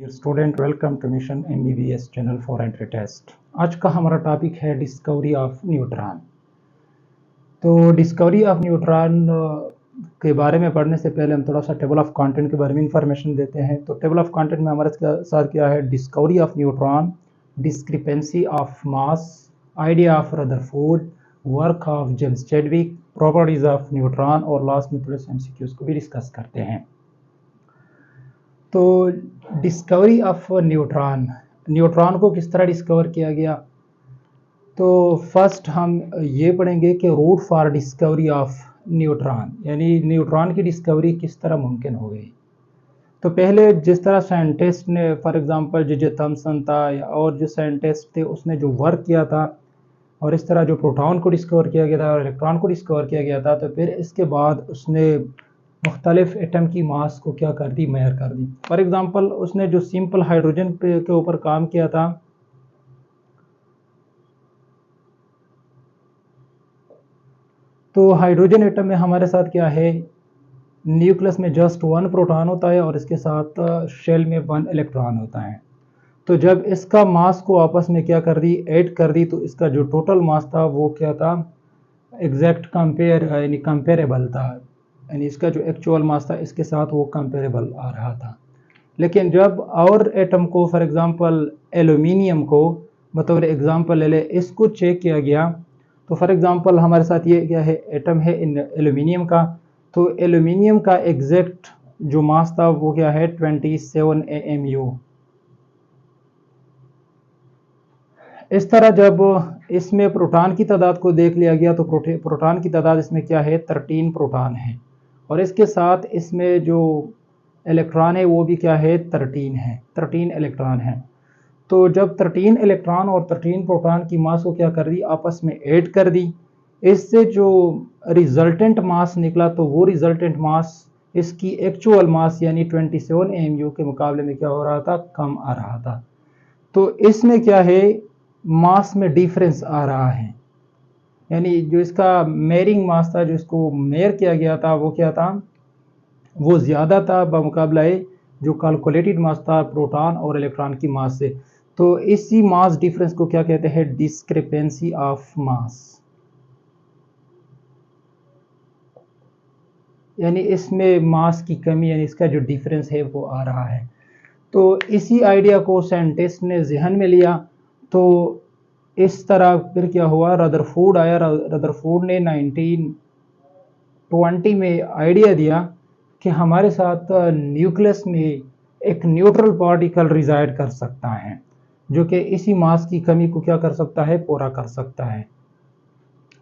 Dear student, welcome to mission MBBS channel for entry test. आज का हमारा topic है डिस्कवरी ऑफ न्यूट्रॉन। तो डिस्कवरी ऑफ न्यूट्रॉन के बारे में पढ़ने से पहले हम थोड़ा सा टेबल ऑफ कंटेंट के बारे में इंफॉर्मेशन देते हैं। तो टेबल ऑफ कंटेंट में हमारे साथ क्या है: discovery of neutron, discrepancy of mass, idea of Rutherford, work of James Chadwick, properties of neutron और लास्ट में थोड़े से एमसीक्यूज को भी डिस्कस करते हैं। तो डिस्कवरी ऑफ न्यूट्रॉन, न्यूट्रॉन को किस तरह डिस्कवर किया गया। तो फर्स्ट हम ये पढ़ेंगे कि route for discovery of neutron, यानी न्यूट्रॉन की डिस्कवरी किस तरह मुमकिन हो गई। तो पहले जिस तरह साइंटिस्ट ने, फॉर एग्जांपल जे थॉमसन था या और जो साइंटिस्ट थे, उसने जो वर्क किया था और इस तरह जो प्रोटॉन को डिस्कवर किया गया था और इलेक्ट्रॉन को डिस्कवर किया गया था, तो फिर इसके बाद उसने मुख्तलिफ एटम की मास को क्या कर दी, मेजर कर दी। फॉर एग्जांपल उसने जो सिंपल हाइड्रोजन के ऊपर काम किया था, तो हाइड्रोजन एटम में हमारे साथ क्या है, न्यूक्लियस में जस्ट 1 प्रोटॉन होता है और इसके साथ शेल में 1 इलेक्ट्रॉन होता है। तो जब इसका मास को आपस में क्या कर दी, ऐड कर दी, तो इसका जो टोटल मास था वो क्या था, एग्जैक्ट कंपेयर यानी कंपेरेबल था, यानी इसका जो एक्चुअल मास था इसके साथ वो कंपेरेबल आ रहा था। लेकिन जब और एटम को, फॉर एग्जांपल एल्यूमिनियम को बतौर एग्जांपल ले ले, इसको चेक किया गया, तो फॉर एग्जांपल हमारे साथ ये क्या है, एटम है इन एल्यूमिनियम का। तो एल्यूमिनियम का एग्जैक्ट जो मास था वो क्या है, 27 AMU। इस तरह जब इसमें प्रोटॉन की तादाद को देख लिया गया, तो प्रोटॉन की तादाद इसमें क्या है, 13 प्रोटॉन है और इसके साथ इसमें जो इलेक्ट्रॉन है वो भी क्या है, 13 है, 13 इलेक्ट्रॉन है। तो जब 13 इलेक्ट्रॉन और 13 प्रोटॉन की मास को क्या कर दी, आपस में ऐड कर दी, इससे जो रिजल्टेंट मास निकला, तो वो रिजल्टेंट मास इसकी एक्चुअल मास यानी 27 AMU के मुकाबले में क्या हो रहा था, कम आ रहा था। तो इसमें क्या है, मास में डिफरेंस आ रहा है, यानी जो इसका मेयरिंग मास था, जो इसको मेयर किया गया था, वो क्या था, वो ज़्यादा था बमुकाबला जो कैलकुलेटेड मास था प्रोटॉन और इलेक्ट्रॉन की मास से। तो इसी मास डिफरेंस को क्या कहते हैं, डिस्क्रिपेंसी ऑफ मास, यानी इसमें मास की कमी, यानी इसका जो डिफरेंस है वो आ रहा है। तो इसी आइडिया को साइंटिस्ट ने जहन में लिया। तो इस तरह फिर क्या हुआ, रदरफोर्ड आया। रदरफोर्ड ने 1920 में आइडिया दिया कि हमारे साथ न्यूक्लियस में एक न्यूट्रल पार्टिकल रिजाइड कर सकता है, जो कि इसी मास की कमी को क्या कर सकता है, पूरा कर सकता है।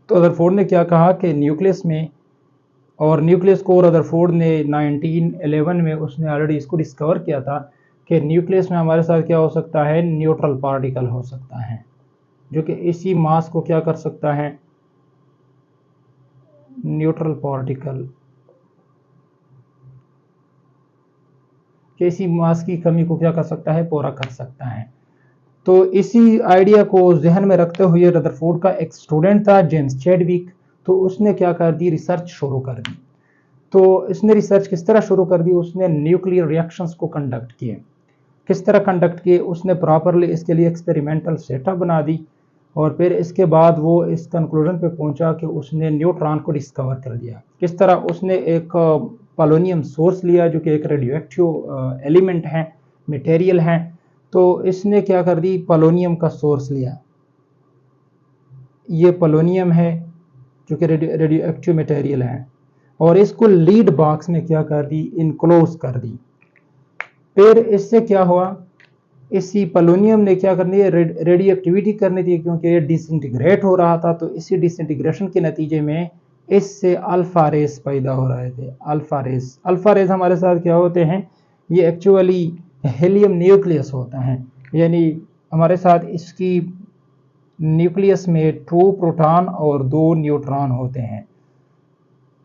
तो रदरफोर्ड ने क्या कहा कि न्यूक्लियस में, और न्यूक्लियस को रदरफोर्ड ने 1911 में उसने ऑलरेडी इसको डिस्कवर किया था कि न्यूक्लियस में हमारे साथ क्या हो सकता है, न्यूट्रल पार्टिकल हो सकता है, जो कि इसी मास को क्या कर सकता है, न्यूट्रल पार्टिकल कि इसी मास की कमी को क्या कर सकता है, पूरा कर सकता है। तो इसी आइडिया को जहन में रखते हुए रदरफोर्ड का एक स्टूडेंट था जेम्स चैडविक, तो उसने क्या कर दी, रिसर्च शुरू कर दी। तो इसने रिसर्च किस तरह शुरू कर दी, उसने न्यूक्लियर रिएक्शंस को कंडक्ट किए। किस तरह कंडक्ट किए, उसने प्रॉपरली इसके लिए एक्सपेरिमेंटल सेटअप बना दी और फिर इसके बाद वो इस कंक्लूजन पे पहुंचा कि उसने न्यूट्रॉन को डिस्कवर कर दिया। किस तरह, उसने एक पोलोनियम सोर्स लिया जो कि एक रेडियो एक्टिव एलिमेंट है, मटेरियल है। तो इसने क्या कर दी, पोलोनियम का सोर्स लिया, ये पोलोनियम है जो कि रेडियो एक्टिव मटेरियल है, और इसको लीड बॉक्स में क्या कर दी, इनक्लोज कर दी। फिर इससे क्या हुआ, इसी पोलोनियम ने क्या करनी है, रेडियो एक्टिविटी करनी थी, क्योंकि ये डिसइंटीग्रेट हो रहा था। तो इसी डिसइंटीग्रेशन के नतीजे में इससे अल्फा रेस पैदा हो रहे थे। अल्फा रेस हमारे साथ क्या होते हैं, ये एक्चुअली हेलियम न्यूक्लियस होता है, यानी हमारे साथ इसकी न्यूक्लियस में 2 प्रोटॉन और 2 न्यूट्रॉन होते हैं।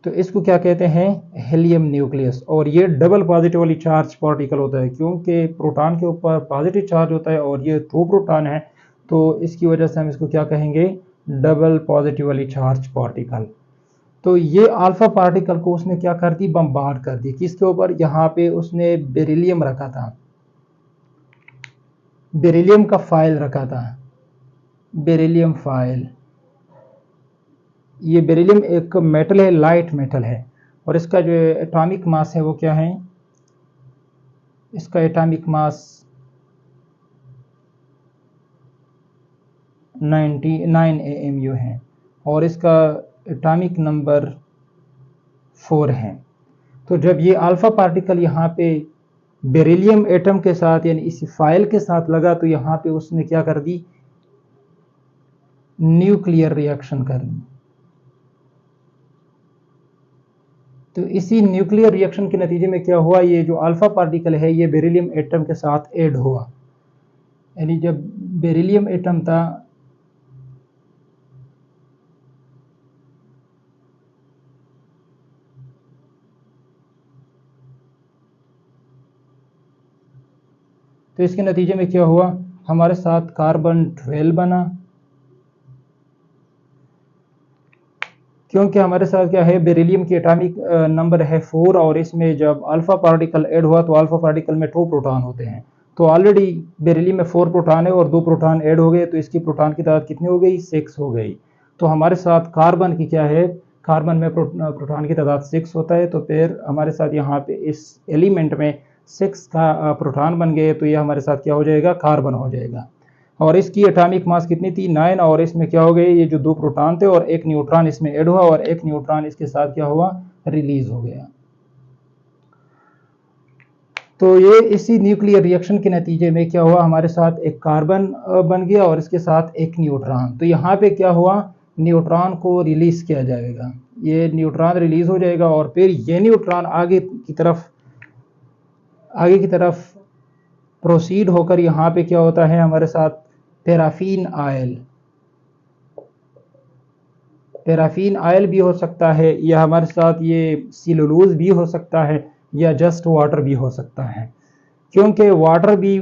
तो इसको क्या कहते हैं, हेलियम न्यूक्लियस। और ये डबल पॉजिटिवली चार्ज पार्टिकल होता है, क्योंकि प्रोटॉन के ऊपर पॉजिटिव चार्ज होता है और ये 2 प्रोटॉन है, तो इसकी वजह से हम इसको क्या कहेंगे, डबल पॉजिटिवली चार्ज पार्टिकल। तो ये अल्फा पार्टिकल को उसने क्या कर दी, बम्बार्ड कर दी। किसके ऊपर, यहाँ पे उसने बेरिलियम रखा था, बेरिलियम का फाइल रखा था, बेरिलियम फाइल। ये बेरिलियम एक मेटल है, लाइट मेटल है, और इसका जो एटॉमिक मास है वो क्या है, इसका एटॉमिक मास 99 AMU है, और इसका एटॉमिक नंबर 4 है। तो जब ये अल्फा पार्टिकल यहाँ पे बेरिलियम एटम के साथ यानी इस फाइल के साथ लगा, तो यहाँ पे उसने क्या कर दी, न्यूक्लियर रिएक्शन कर दी। तो इसी न्यूक्लियर रिएक्शन के नतीजे में क्या हुआ, ये जो अल्फा पार्टिकल है ये बेरिलियम एटम के साथ ऐड हुआ। यानी जब बेरिलियम एटम था तो इसके नतीजे में क्या हुआ, हमारे साथ कार्बन 12 बना, क्योंकि हमारे साथ क्या है, बेरिलियम की एटॉमिक नंबर है 4, और इसमें जब अल्फा पार्टिकल ऐड हुआ तो अल्फा पार्टिकल में 2 प्रोटॉन होते हैं। तो ऑलरेडी बेरिलियम में 4 प्रोटॉन है और 2 प्रोटॉन ऐड हो गए, तो इसकी प्रोटॉन की तादाद कितनी हो गई, 6 हो गई। तो हमारे साथ कार्बन की क्या है, कार्बन में प्रोटॉन की तादाद 6 होता है, तो फिर हमारे साथ यहाँ पे इस एलिमेंट में 6 का प्रोटॉन बन गए, तो ये हमारे साथ क्या हो जाएगा, कार्बन हो जाएगा। और इसकी एटॉमिक मास कितनी थी, 9, और इसमें क्या हो गए, ये जो 2 प्रोटॉन थे और एक न्यूट्रॉन इसमें ऐड हुआ, और एक न्यूट्रॉन इसके साथ क्या हुआ, रिलीज हो गया। तो ये इसी न्यूक्लियर रिएक्शन के नतीजे में क्या हुआ, हमारे साथ एक कार्बन बन गया और इसके साथ एक न्यूट्रॉन। तो यहाँ पे क्या हुआ, न्यूट्रॉन को रिलीज किया जाएगा, ये न्यूट्रॉन रिलीज हो जाएगा, और फिर ये न्यूट्रॉन आगे की तरफ प्रोसीड होकर यहाँ पे क्या होता है, हमारे साथ पैराफिन आयल, पैराफिन आयल भी हो सकता है, या हमारे साथ ये सिलुलोज भी हो सकता है, या जस्ट वाटर भी हो सकता है, क्योंकि वाटर भी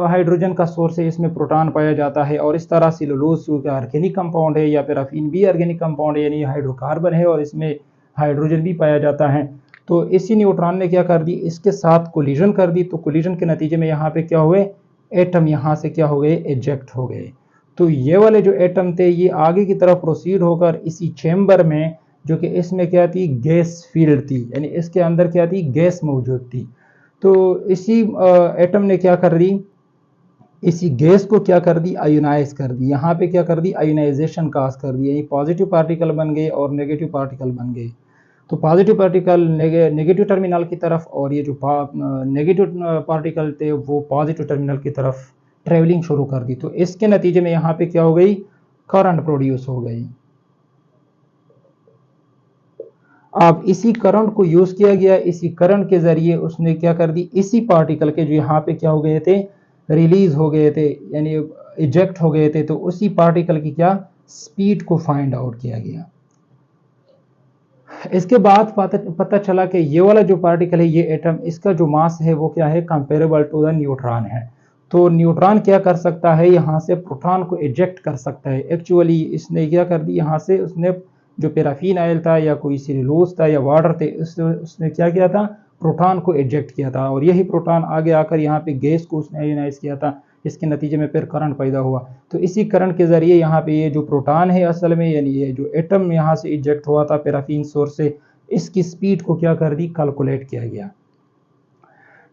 हाइड्रोजन का सोर्स है, इसमें प्रोटॉन पाया जाता है, और इस तरह सिलुलोज जो ऑर्गेनिक कंपाउंड है, या पैराफिन भी ऑर्गेनिक कंपाउंड है, यानी हाइड्रोकार्बन है और इसमें हाइड्रोजन भी पाया जाता है। तो इसी न्यूट्रॉन ने क्या कर दी, इसके साथ कोलिजन कर दी, तो कोलिजन के नतीजे में यहाँ पे क्या हुए, एटम यहाँ से क्या हो गए, इजेक्ट हो गए। तो ये वाले जो एटम थे ये आगे की तरफ प्रोसीड होकर इसी चेम्बर में, जो कि इसमें क्या थी, गैस फील्ड थी, यानी इसके अंदर क्या थी, गैस मौजूद थी। तो इसी एटम ने क्या कर दी, इसी गैस को क्या कर दी, आयोनाइज कर दी, यहाँ पे क्या कर दी, आयोनाइजेशन काज कर दी, यानी पॉजिटिव पार्टिकल बन गए और नेगेटिव पार्टिकल बन गए। तो पॉजिटिव पार्टिकल नेगेटिव टर्मिनल की तरफ, और ये जो नेगेटिव पार्टिकल थे वो पॉजिटिव टर्मिनल की तरफ ट्रेवलिंग शुरू कर दी। तो इसके नतीजे में यहाँ पे क्या हो गई, करंट प्रोड्यूस हो गई। अब इसी करंट को यूज किया गया, इसी करंट के जरिए उसने क्या कर दी, इसी पार्टिकल के जो यहाँ पे क्या हो गए थे, रिलीज हो गए थे, यानी इजेक्ट हो गए थे, तो उसी पार्टिकल की क्या स्पीड को फाइंड आउट किया गया। इसके बाद पता चला कि ये वाला जो पार्टिकल है, ये एटम, इसका जो मास है वो क्या है, कंपेरेबल टू द न्यूट्रॉन है। तो न्यूट्रॉन क्या कर सकता है, यहाँ से प्रोटॉन को इजेक्ट कर सकता है। एक्चुअली इसने क्या कर दी, यहाँ से उसने जो पैराफिन आयल था या कोई सेलुलोज था या वाटर थे, उसने क्या किया था, प्रोटॉन को इजेक्ट किया था, और यही प्रोटॉन आगे आकर यहाँ पे गैस को उसने आयोनाइज किया था। इसके नतीजे में फिर करंट पैदा हुआ। तो इसी करंट के जरिए यहाँ पे ये जो प्रोटॉन है असल में, यानी ये जो एटम यहाँ से इजेक्ट हुआ था पैराफिन सोर्स से, इसकी स्पीड को क्या कर दी, कैलकुलेट किया गया।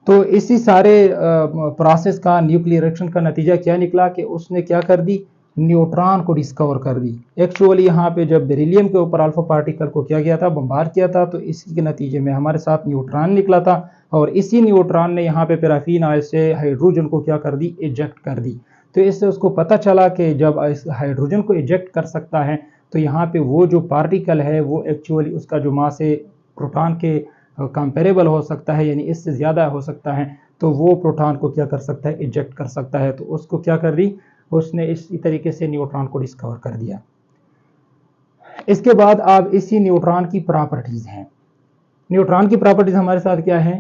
तो इसी सारे प्रोसेस का, न्यूक्लियर रिएक्शन का नतीजा क्या निकला कि उसने क्या कर दी, न्यूट्रॉन को डिस्कवर कर दी। एक्चुअली यहाँ पे जब बेरिलियम के ऊपर अल्फा पार्टिकल को क्या किया था, बम्बार किया था, तो इसी के नतीजे में हमारे साथ न्यूट्रॉन निकला था, और इसी न्यूट्रॉन ने यहाँ पे पैराफिन आयल से हाइड्रोजन को क्या कर दी, इजेक्ट कर दी। तो इससे उसको पता चला कि जब इस हाइड्रोजन को इजेक्ट कर सकता है, तो यहाँ पे वो जो पार्टिकल है वो एक्चुअली उसका जो मास है प्रोटॉन के कंपेरेबल हो सकता है, यानी इससे ज़्यादा हो सकता है, तो वो प्रोटॉन को क्या कर सकता है, इजेक्ट कर सकता है। तो उसको क्या कर दी, उसने इसी तरीके से न्यूट्रॉन को डिस्कवर कर दिया। इसके बाद अब इसी न्यूट्रॉन की प्रॉपर्टीज हैं। न्यूट्रॉन की प्रॉपर्टीज हमारे साथ क्या है,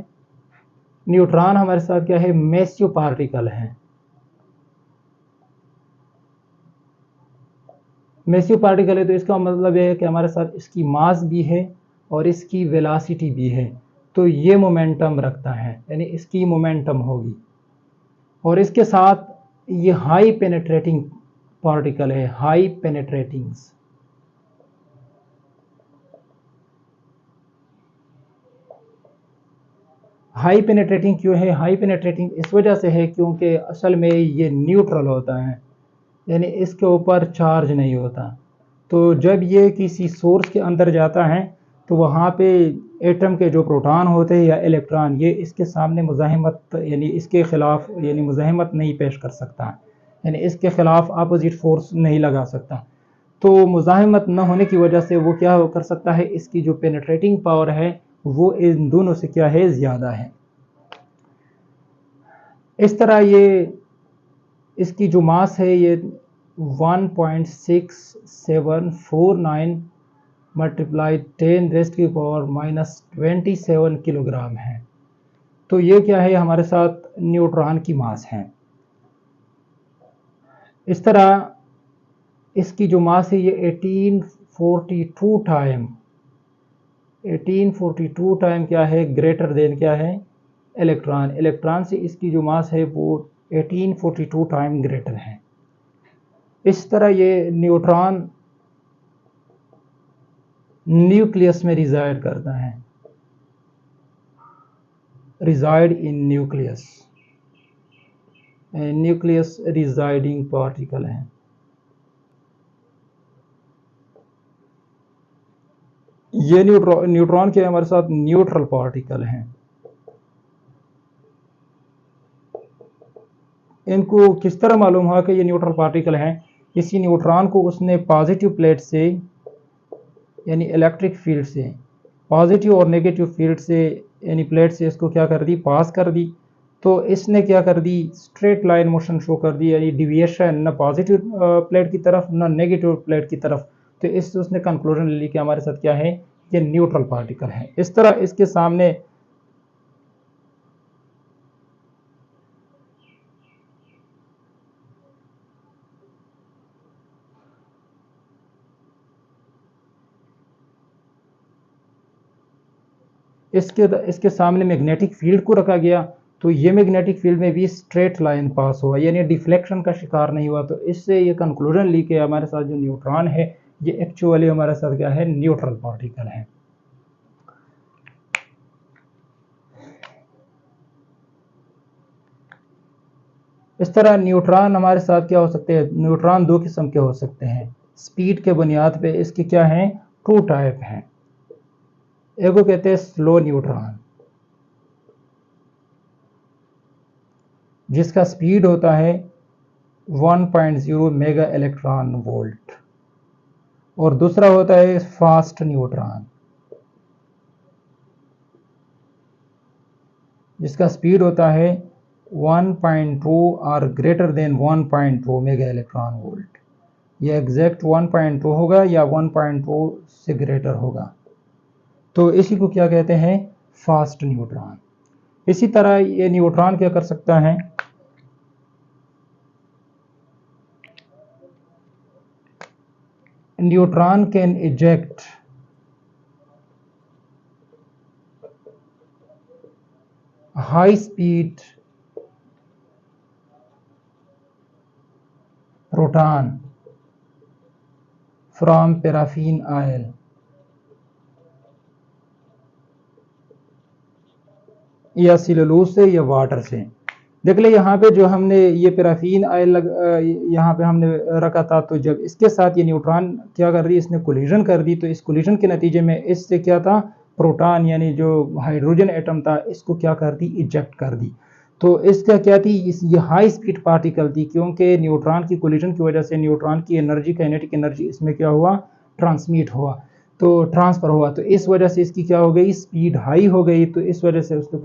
न्यूट्रॉन हमारे साथ क्या है, मैसिव पार्टिकल है। मैसिव पार्टिकल है तो इसका मतलब यह है कि हमारे साथ इसकी मास भी है और इसकी वेलोसिटी भी है, तो ये मोमेंटम रखता है, यानी इसकी मोमेंटम होगी। और इसके साथ ये हाई पेनेट्रेटिंग पार्टिकल है, हाई पेनेट्रेटिंग। हाई पेनेट्रेटिंग क्यों है? हाई पेनेट्रेटिंग इस वजह से है क्योंकि असल में ये न्यूट्रल होता है, यानी इसके ऊपर चार्ज नहीं होता। तो जब ये किसी सोर्स के अंदर जाता है तो वहाँ पे एटम के जो प्रोटॉन होते हैं या इलेक्ट्रॉन, ये इसके सामने मुज़ाहिमत यानी इसके ख़िलाफ़ यानी मुज़ाहिमत नहीं पेश कर सकता, यानी इसके ख़िलाफ़ अपोजिट फोर्स नहीं लगा सकता। तो मुज़ाहिमत न होने की वजह से वो क्या कर सकता है, इसकी जो पेनेट्रेटिंग पावर है वो इन दोनों से क्या है, ज़्यादा है। इस तरह ये इसकी जो मास है ये 1.6749 मल्टीप्लाइड 10⁻⁻27 किलोग्राम है। तो ये क्या है, हमारे साथ न्यूट्रॉन की मास है। इस तरह इसकी जो मास है ये 1842 टाइम क्या है, ग्रेटर देन क्या है, इलेक्ट्रॉन। इलेक्ट्रॉन से इसकी जो मास है वो 1842 टाइम ग्रेटर है। इस तरह ये न्यूट्रॉन न्यूक्लियस में रिजाइड करता है, reside in nucleus, nucleus residing particle है। ये न्यूट्रॉन के हमारे साथ न्यूट्रल पार्टिकल हैं। इनको किस तरह मालूम हुआ कि ये न्यूट्रल पार्टिकल हैं? इसी न्यूट्रॉन को उसने पॉजिटिव प्लेट से यानी इलेक्ट्रिक फील्ड से, पॉजिटिव और नेगेटिव फील्ड से यानी प्लेट से इसको क्या कर दी, पास कर दी। तो इसने क्या कर दी, स्ट्रेट लाइन मोशन शो कर दी, यानी डिविएशन न पॉजिटिव प्लेट की तरफ न नेगेटिव प्लेट की तरफ। तो इससे उसने कंक्लूजन ले ली कि हमारे साथ क्या है, ये न्यूट्रल पार्टिकल है। इस तरह इसके सामने इसके सामने मैग्नेटिक फील्ड को रखा गया, तो ये मैग्नेटिक फील्ड में भी स्ट्रेट लाइन पास हुआ, यानी डिफ्लेक्शन का शिकार नहीं हुआ। तो इससे ये कंक्लूजन ली कि हमारे साथ जो न्यूट्रॉन है ये एक्चुअली हमारे साथ क्या है, न्यूट्रल पार्टिकल है। इस तरह न्यूट्रॉन हमारे साथ क्या हो सकते हैं, न्यूट्रॉन दो किस्म के हो सकते हैं। स्पीड के बुनियाद पे इसके क्या हैं, टू टाइप हैं। एक को कहते हैं स्लो न्यूट्रॉन, जिसका स्पीड होता है 1.0 मेगा इलेक्ट्रॉन वोल्ट। और दूसरा होता है फास्ट न्यूट्रॉन, जिसका स्पीड होता है 1.2 और greater than 1.2 mega electron volt. यह एग्जैक्ट 1.2 होगा या 1.2 से ग्रेटर होगा। तो इसी को क्या कहते हैं, फास्ट न्यूट्रॉन। इसी तरह ये न्यूट्रॉन क्या कर सकता है, neutron can eject high speed proton from paraffin oil या सेलुलोज से या वाटर से। देख ले यहाँ पे जो हमने ये पैराफिन ऑयल यहाँ पे हमने रखा था, तो जब इसके साथ ये न्यूट्रॉन क्या कर दी, इसने कोलिजन कर दी। तो इस कोलिजन के नतीजे में इससे क्या था, प्रोटॉन यानी जो हाइड्रोजन एटम था इसको क्या कर दी, इजेक्ट कर दी। तो इसका क्या थी, ये हाई स्पीड पार्टिकल थी, क्योंकि न्यूट्रॉन की कोलिजन की वजह से न्यूट्रॉन की एनर्जी, काइनेटिक एनर्जी इसमें क्या हुआ, ट्रांसमिट हुआ, तो ट्रांसफर हुआ। तो इस वजह से इसकी क्या हो गई, स्पीड हाई हो गई। तो इस वजह से इसको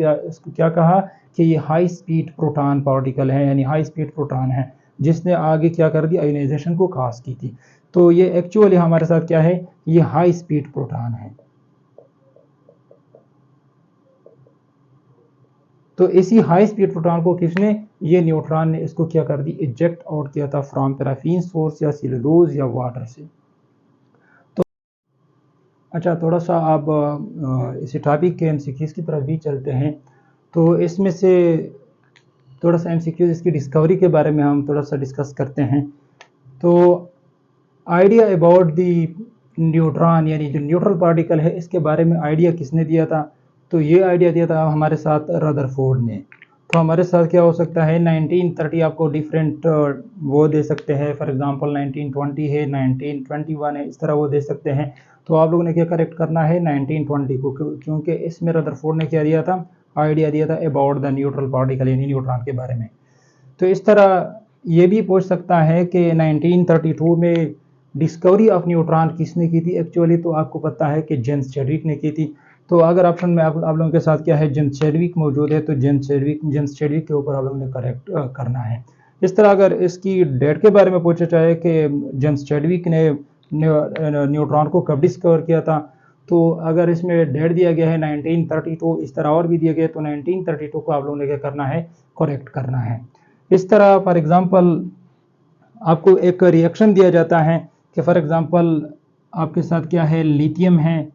क्या कहा कि ये हाई स्पीड प्रोटॉन पार्टिकल है, यानी हाई स्पीड प्रोटॉन है, जिसने आगे क्या कर दी, आयोनाइजेशन को काज की थी। तो ये एक्चुअली हमारे साथ क्या है, ये हाई स्पीड प्रोटॉन है। तो इसी हाई स्पीड प्रोटॉन को किसने, ये न्यूट्रॉन ने इसको क्या कर दी, इजेक्ट आउट किया था फ्रॉम पैराफिन सोर्स या सेलुलोज या वाटर से। तो अच्छा, थोड़ा सा आप इसी टॉपिक के एमसीक्यूज की तरफ भी चलते हैं। तो इसमें से थोड़ा सा एमसीक्यूज इसकी डिस्कवरी के बारे में हम थोड़ा सा डिस्कस करते हैं। तो आइडिया अबाउट दी न्यूट्रॉन यानी जो न्यूट्रल पार्टिकल है इसके बारे में आइडिया किसने दिया था? तो ये आइडिया दिया था हमारे साथ रदरफोर्ड ने। तो हमारे साथ क्या हो सकता है 1930 आपको डिफरेंट वो दे सकते हैं, फॉर एग्जांपल 1920 है, 1921 है, इस तरह वो दे सकते हैं। तो आप लोगों ने क्या करेक्ट करना है 1920 को, क्योंकि इसमें रदरफोर्ड ने क्या दिया था, आइडिया दिया था अबाउट द न्यूट्रल पार्टिकल यानी न्यूट्रॉन के बारे में। तो इस तरह ये भी पूछ सकता है कि 1932 में डिस्कवरी ऑफ न्यूट्रॉन किसने की थी? एक्चुअली तो आपको पता है कि जेम्स चैडविक ने की थी। तो अगर ऑप्शन में आप लोगों के साथ क्या है जेम्स चैडविक मौजूद है, तो जेम्स चैडविक के ऊपर आप लोगों ने करेक्ट करना है। इस तरह अगर इसकी डेट के बारे में पूछा जाए कि जेम्स चैडविक ने न्यूट्रॉन को कब डिस्कवर किया था, तो अगर इसमें डेट दिया गया है 1932, इस तरह और भी दिया गया है, तो 1932 को आप लोगों ने क्या करना है, करेक्ट करना है। इस तरह फॉर एग्जांपल आपको एक रिएक्शन दिया जाता है कि फॉर एग्जांपल आपके साथ क्या है, लिथियम है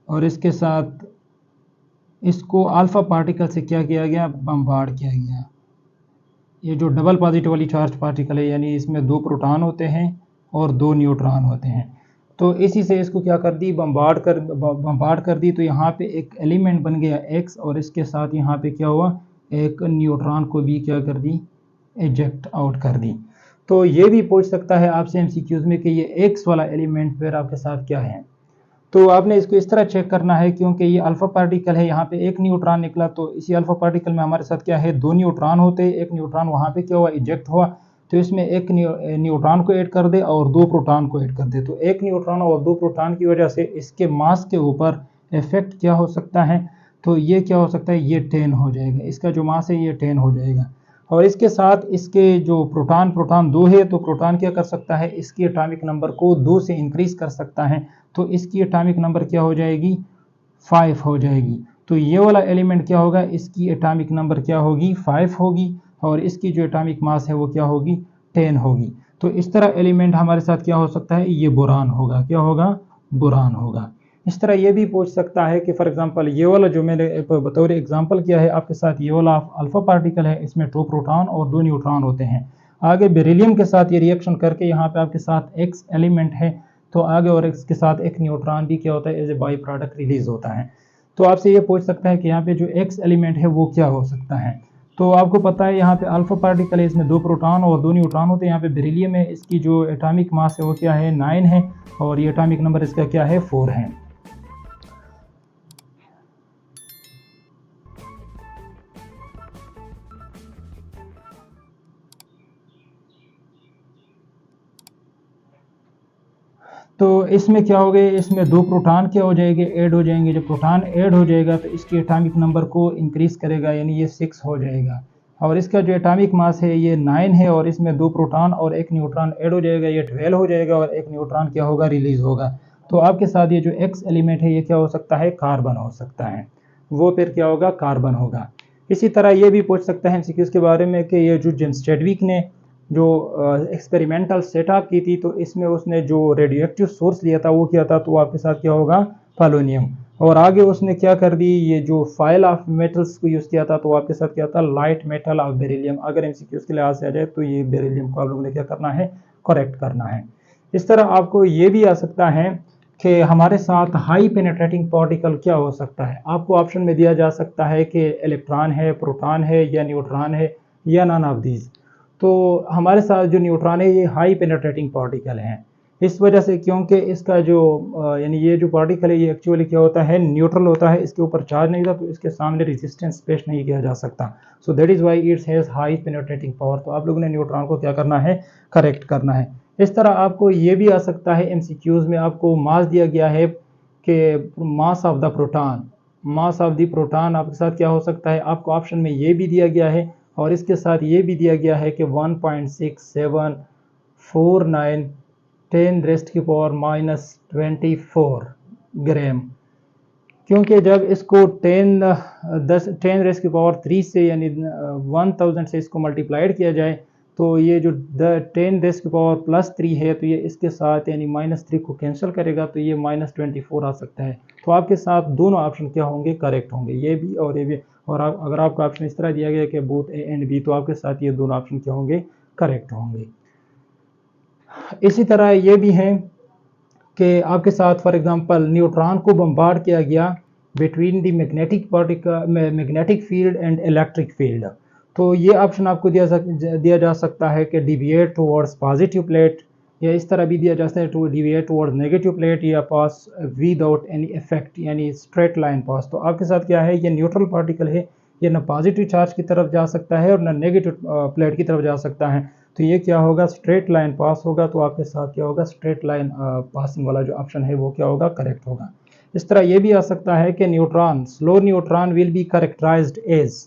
और इसके साथ इसको अल्फा पार्टिकल से क्या किया गया, बम्बार्ड किया गया। ये जो डबल पॉजिटिवली चार्ज पार्टिकल है यानी इसमें 2 प्रोटॉन होते हैं और 2 न्यूट्रॉन होते हैं। तो इसी से इसको क्या कर दी, बम्बार्ड कर दी। तो यहाँ पे एक एलिमेंट बन गया X और इसके साथ यहाँ पे क्या हुआ, एक न्यूट्रॉन को भी क्या कर दी, एजेक्ट आउट कर दी। तो ये भी पूछ सकता है आपसे एमसीक्यूज में कि ये X वाला एलिमेंट फिर आपके साथ क्या है। तो आपने इसको इस तरह चेक करना है, क्योंकि ये अल्फा पार्टिकल है, यहाँ पे एक न्यूट्रॉन निकला, तो इसी अल्फा पार्टिकल में हमारे साथ क्या है, 2 न्यूट्रॉन होते हैं। एक न्यूट्रॉन वहाँ पे क्या हुआ, इजेक्ट हुआ, तो इसमें एक न्यूट्रॉन को ऐड कर दे और 2 प्रोटॉन को ऐड कर दे। तो एक न्यूट्रॉन और 2 प्रोटॉन की वजह से इसके मास के ऊपर इफेक्ट क्या हो सकता है, तो ये क्या हो सकता है, ये 10 हो जाएगा। इसका जो मास है ये 10 हो जाएगा। और इसके साथ इसके जो प्रोटॉन 2 है, तो प्रोटॉन क्या कर सकता है, इसकी एटॉमिक नंबर को 2 से इंक्रीज कर सकता है। तो इसकी एटॉमिक नंबर क्या हो जाएगी, 5 हो जाएगी। तो ये वाला एलिमेंट क्या होगा, इसकी एटॉमिक नंबर क्या होगी, 5 होगी, और इसकी जो एटॉमिक मास है वो क्या होगी, 10 होगी। तो इस तरह एलिमेंट हमारे साथ क्या हो सकता है, ये बोरान होगा। क्या होगा, बोरान होगा। इस तरह ये भी पूछ सकता है कि फॉर एग्जांपल ये वाला जो मैंने बतौर एग्जांपल किया है आपके साथ, ये वाला अल्फा पार्टिकल है, इसमें 2 प्रोटॉन और 2 न्यूट्रॉन होते हैं। आगे बेरिलियम के साथ ये रिएक्शन करके यहाँ पे आपके साथ X एलिमेंट है, तो आगे और इसके साथ एक न्यूट्रॉन भी क्या होता है, as a by product release होता है। तो आपसे ये पूछ सकता है कि यहाँ पे जो X एलिमेंट है वो क्या हो सकता है। तो आपको पता है यहाँ पे अल्फा पार्टिकल है, इसमें 2 प्रोटॉन और 2 न्यूट्रॉन होते हैं। यहाँ पे बेरिलियम है, इसकी जो एटॉमिक मास है वो क्या है, 9 है, और ये एटॉमिक नंबर इसका क्या है, 4 है। तो इसमें क्या हो गए, इसमें 2 प्रोटॉन क्या हो जाएंगे, ऐड हो जाएंगे। जब प्रोटॉन ऐड हो जाएगा तो इसके एटॉमिक नंबर को इंक्रीज करेगा, यानी ये 6 हो जाएगा। और इसका जो एटॉमिक मास है ये 9 है, और इसमें 2 प्रोटॉन और 1 न्यूट्रॉन ऐड हो जाएगा, ये 12 हो जाएगा, और 1 न्यूट्रॉन क्या होगा, रिलीज होगा। तो आपके साथ ये जो X एलिमेंट है ये क्या हो सकता है, कार्बन हो सकता है। वो फिर क्या होगा, कार्बन होगा। इसी तरह ये भी पूछ सकता है एमसीक्यूज के बारे में कि ये जो जेम्स चैडविक ने जो एक्सपेरिमेंटल सेटअप की थी, तो इसमें उसने जो रेडियो एक्टिव सोर्स लिया था वो क्या था, तो आपके साथ क्या होगा, पोलोनियम। और आगे उसने क्या कर दी, ये जो फाइल ऑफ मेटल्स को यूज़ किया था, तो आपके साथ क्या था, लाइट मेटल ऑफ बेरिलियम। अगर एमसीक्यूज के लिहाज से आ जाए तो ये बेरिलियम को आप लोगों ने क्या करना है, करेक्ट करना है। इस तरह आपको ये भी आ सकता है कि हमारे साथ हाई पेनेट्रेटिंग पार्टिकल क्या हो सकता है। आपको ऑप्शन में दिया जा सकता है कि इलेक्ट्रॉन है, प्रोटॉन है, या न्यूट्रॉन है, या नन ऑफ दीज। तो हमारे साथ जो न्यूट्रॉन है ये हाई पेनेट्रेटिंग पार्टिकल हैं, इस वजह से, क्योंकि इसका जो यानी ये जो पार्टिकल है ये एक्चुअली क्या होता है, न्यूट्रल होता है, इसके ऊपर चार्ज नहीं था, तो इसके सामने रेजिस्टेंस पेश नहीं किया जा सकता। So that is why it's has high penetrating power. तो आप लोगों ने न्यूट्रॉन को क्या करना है, करेक्ट करना है। इस तरह आपको ये भी आ सकता है एमसीक्यूज में, आपको मास दिया गया है कि mass of the proton, mass of the proton आपके साथ क्या हो सकता है, आपको ऑप्शन में ये भी दिया गया है, और इसके साथ ये भी दिया गया है कि 1.6749 10⁻⁻24 ग्राम। क्योंकि जब इसको 10⁻³ से यानी 1000 से इसको मल्टीप्लाइड किया जाए, तो ये जो 10⁻+3 है, तो ये इसके साथ यानी -3 को कैंसिल करेगा, तो ये -24 आ सकता है। तो आपके साथ दोनों ऑप्शन क्या होंगे, करेक्ट होंगे, ये भी और ये भी। और अगर आपका ऑप्शन इस तरह दिया गया कि बोथ ए एंड बी, तो आपके साथ ये दोनों ऑप्शन क्या होंगे, करेक्ट होंगे। इसी तरह ये भी है कि आपके साथ फॉर एग्जांपल न्यूट्रॉन को बम्बार्ड किया गया between the magnetic field and electric field, तो ये ऑप्शन आपको दिया जा सकता है कि डिविएट टुवर्ड्स पॉजिटिव प्लेट, या इस तरह भी दिया जा सकता है to deviate towards negative plate, या पास विदाउट एनी इफेक्ट यानी स्ट्रेट लाइन पास। तो आपके साथ क्या है, ये न्यूट्रल पार्टिकल है, ये ना पॉजिटिव चार्ज की तरफ जा सकता है और ना नेगेटिव प्लेट की तरफ जा सकता है, तो ये क्या होगा, स्ट्रेट लाइन पास होगा। तो आपके साथ क्या होगा, स्ट्रेट लाइन पासिंग वाला जो ऑप्शन है वो क्या होगा, करेक्ट होगा। इस तरह ये भी आ सकता है कि neutron, slow neutron will be characterized as